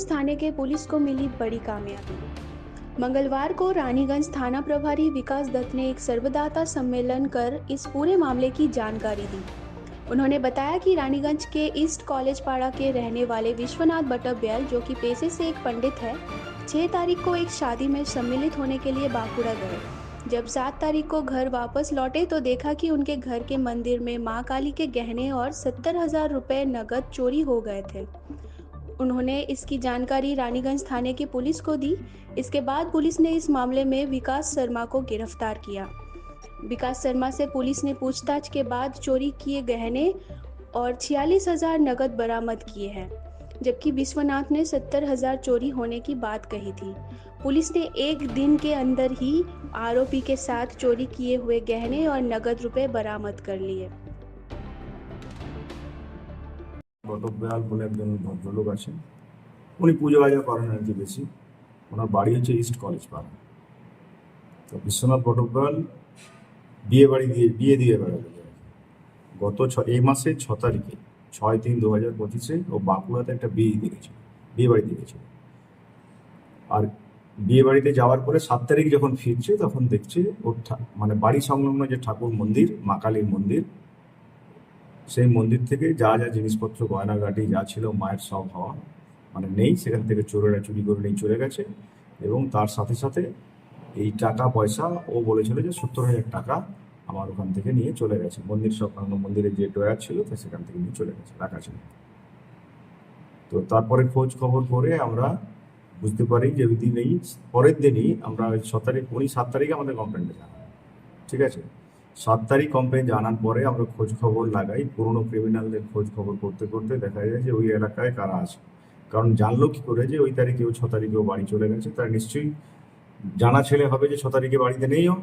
रानीगंज थाने के पुलिस को मिली बड़ी कामयाबी। मंगलवार को रानीगंज थाना प्रभारी विकास दत्त ने एक सर्वदाता सम्मेलन कर इस पूरे मामले की जानकारी दी। उन्होंने बताया कि रानीगंज के ईस्ट कॉलेज पाड़ा के रहने वाले विश्वनाथ बटब्याल, जो कि पेशे से एक पंडित है, 6 तारीख को एक शादी में सम्मिलित होने के लिए बांकुड़ा गए। जब 7 तारीख को घर वापस लौटे तो देखा कि उनके घर के मंदिर में मां काली के गहने और 70,000 रुपए नगद चोरी हो गए थे। उन्होंने इसकी जानकारी रानीगंज थाने की पुलिस को दी। इसके बाद पुलिस ने इस मामले में विकास शर्मा को गिरफ्तार किया। विकास शर्मा से पुलिस ने पूछताछ के बाद चोरी किए गहने और 46,000 नगद बरामद किए हैं, जबकि विश्वनाथ ने 70,000 चोरी होने की बात कही थी। पुलिस ने एक दिन के अंदर ही आरोपी के साथ चोरी किए हुए गहने और नगद रुपए बरामद कर लिए। বটব্যাল বলে একজন ভদ্রলোক আছেন, উনি পুজো আজা করেন আর কি বেশি। ওনার বাড়ি হচ্ছে ইস্ট কলেজ পাড়া। তো বিশ্বনাথ বটব্যাল বিয়ে দিয়ে বেড়ালো গত এই মাসে 6 তারিখে 6/3/2025 ও বাঁকুড়াতে একটা বিয়ে বাড়িতে গেছিল। আর বিয়ে বাড়িতে যাওয়ার পরে 7 তারিখ যখন ফিরছে তখন দেখছে ওর মানে বাড়ি সংলগ্ন যে ঠাকুর মন্দির, মা কালীর মন্দির, সেই মন্দির থেকে যা যা জিনিসপত্র গয়নাগাটি যা ছিল মায়ের সব হওয়া মানে নেই, সেখান থেকে চোরেরা চুরি করে নিয়ে চলে গেছে। এবং তার সাথে সাথে এই টাকা পয়সা ও বলেছিল যে 70,000 টাকা আমার ওখান থেকে নিয়ে চলে গেছে। মন্দির সংলগ্ন মন্দিরের যে ড্রয়ার ছিল তো সেখান থেকে নিয়ে চলে গেছে, রাখা ছিল। তো তারপরে খোঁজ খবর করে আমরা বুঝতে পারি যে ওই দিনেই পরের দিনই আমরা 6 তারিখ 7 তারিখে আমাদের কমপ্লেনটা জানাই, ঠিক আছে। 7 তারিখ কমপ্লেন জানার পরে আমরা খোঁজ খবর লাগাই, পুরনো ক্রিমিনালদের খোঁজ খবর করতে করতে দেখা যায় যে ওই এলাকায় কারা আছে। কারণ জানলো কি করে যে ওই তারিখে 6 তারিখেও বাড়ি চলে গেছে, তার নিশ্চয়ই জানা ছেলে হবে যে 6 তারিখে বাড়িতে নেইও।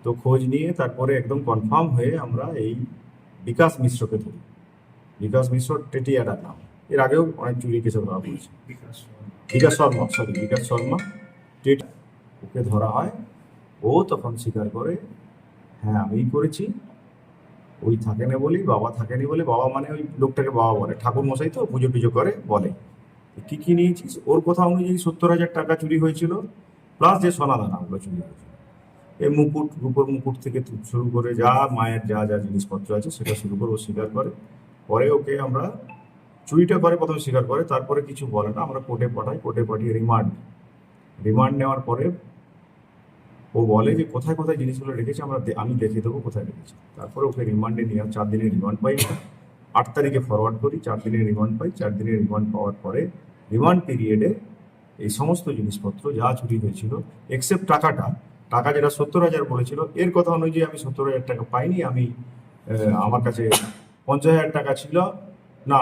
তো খোঁজ নিয়ে তারপরে একদম কনফার্ম হয়ে আমরা এই বিকাশ মিশ্রকে ধরি। বিকাশ মিশ্র টেটিয়াডার নাম, এর আগেও অনেক চুরি কেসে ধরা পড়েছে। বিকাশ শর্মা টেটা, ওকে ধরা হয়। ও তখন স্বীকার করে, হ্যাঁ আমিই করেছি। ওই থাকেনি বলি, বাবা থাকেনি বলে, বাবা মানে ওই লোকটাকে বাবা বলে, ঠাকুর মশাই তো পুজো টুজো করে বলে। কি কি নিয়েছিস? ওর কথা অনুযায়ী 70,000 টাকা চুরি হয়েছিল, প্লাস যে সোনা দানা ওগুলো চুরি হয়েছিল। এই মুকুট, রূপোর মুকুট থেকে শুরু করে যা মায়ের যা যা জিনিসপত্র আছে সেটা শুরু করে ও স্বীকার করে। পরে ওকে আমরা চুরিটা করে প্রথমে স্বীকার করে, তারপরে কিছু বলে না, আমরা কোর্টে পাঠাই। কোর্টে পাঠিয়ে রিমান্ড নেওয়ার পরে ও বলে যে কোথায় কোথায় জিনিসগুলো রেখেছে আমি দেখে দেবো কোথায় রেখেছি। তারপরে ওকে রিমান্ডে নিয়ে 4 দিনের রিমান্ড পাই। 8 তারিখে ফরওয়ার্ড করি, 4 দিনের রিমান্ড পাই। 4 দিনের রিমান্ড পাওয়ার পরে রিমান্ড পিরিয়ডে এই সমস্ত জিনিসপত্র যা চুরি হয়েছিল এক্সেপ্ট টাকা যেটা 70,000 বলেছিল, এর কথা অনুযায়ী আমি 70,000 টাকা পাইনি। আমার কাছে 50,000 টাকা ছিল, না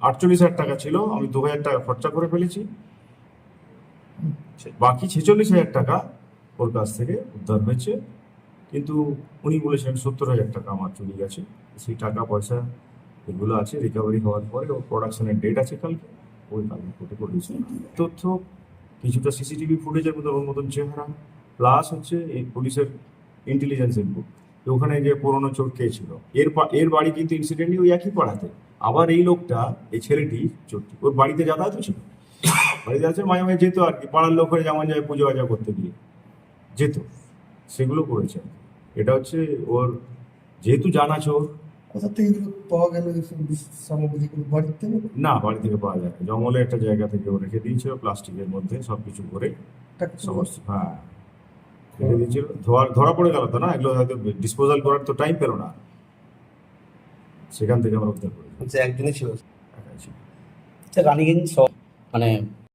48,000 টাকা ছিল, আমি 2,000 টাকা খরচা করে ফেলেছি। বাকি 46,000 টাকা ওর কাছ থেকে উদ্ধার হয়েছে। কিন্তু উনি বলেছেন 70,000 টাকা আমার চুরি গেছে। সেই টাকা পয়সা এগুলো আছে, রিকভারি হওয়ার পরে ওর প্রোডাকশনের ডেট আছে কালকে, ওই কালকে কোর্টে করেছে। তথ্য কিছুটা সিসিটিভি ফুটেজের মধ্যে ওর মতন চেহারা, প্লাস হচ্ছে এই পুলিশের ইন্টেলিজেন্স ইনপুট। ওখানে যে পুরনো চোর কে ছিল, এর বাড়ি কিন্তু ইনসিডেন্টলি ওই একই পাড়াতে। আবার এই লোকটা, এই ছেলেটি চোরটি ওর বাড়িতে যাতায়াত ছিল, বাড়িতে আছে মাঝে মাঝে যেত আর কি, পাড়ার লোক হয়ে যেমন যায় পুজো আজা করতে গিয়ে যেত, সেগুলো করেছে। এটা হচ্ছে ওর যেহেতু জানা চোর। কোথা থেকে পাওয়া গেল সামগ্রীগুলো? না, বাড়ি থেকে পাওয়া যায় না, জঙ্গলে একটা জায়গা থেকে ও রেখে দিয়েছিল প্লাস্টিকের মধ্যে সবকিছু করে সমস্ত। হ্যাঁ রেখে দিয়েছিল, ধরা পড়ে গেল তো না, এগুলো হয়তো ডিসপোজাল করার তো টাইম পেল না, সেখান থেকে আমরা উদ্ধার করেছি। একজনই ছিল একাই ছিল। রানীগঞ্জ মানে